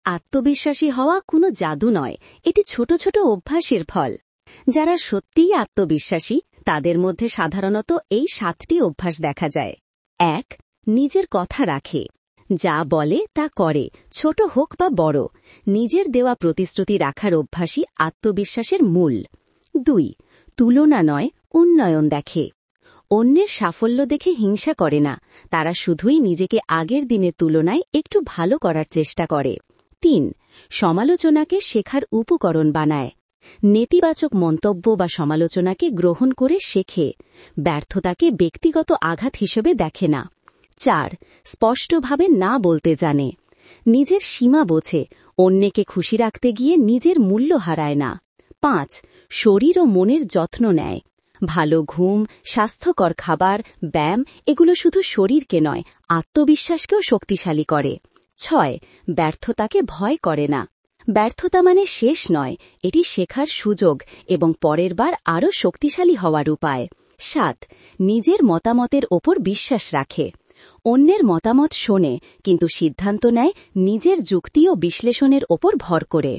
আত্মবিশ্বাসী হওয়া কোনো জাদু নয়, এটি ছোট ছোট অভ্যাসের ফল। যারা সত্যিই আত্মবিশ্বাসী তাদের মধ্যে সাধারণত এই 7টি অভ্যাস দেখা যায়। 1. নিজের কথা রাখে। যা বলে তা করে, ছোট হোক বা বড়। নিজের দেওয়া প্রতিশ্রুতি রাখার অভ্যাসই আত্মবিশ্বাসের মূল। 2. তুলনা নয়, উন্নয়ন দেখে। অন্যের সাফল্য দেখে হিংসা করে না, তারা শুধুই নিজেকে আগের দিনের তুলনায় একটু ভালো করার চেষ্টা করে। 3. সমালোচনাকে শেখার উপকরণ বানায়। নেতিবাচক মন্তব্য বা সমালোচনাকে গ্রহণ করে শেখে, ব্যর্থতাকে ব্যক্তিগত আঘাত হিসেবে দেখে না। 4. স্পষ্টভাবে না বলতে জানে। নিজের সীমা বোঝে, অন্যকে খুশি রাখতে গিয়ে নিজের মূল্য হারায় না। 5. শরীর ও মনের যত্ন নেয়। ভালো ঘুম, স্বাস্থ্যকর খাবার, ব্যায়াম এগুলো শুধু শরীরকে নয়, আত্মবিশ্বাসকেও শক্তিশালী করে। 6. ব্যর্থতাকে ভয় করে না। ব্যর্থতা মানে শেষ নয়, এটি শেখার সুযোগ এবং পরের বার আরও শক্তিশালী হওয়ার উপায়। 7. নিজের মতামতের ওপর বিশ্বাস রাখে। অন্যের মতামত শোনে, কিন্তু সিদ্ধান্ত নেয় নিজের যুক্তি ও বিশ্লেষণের ওপর ভর করে।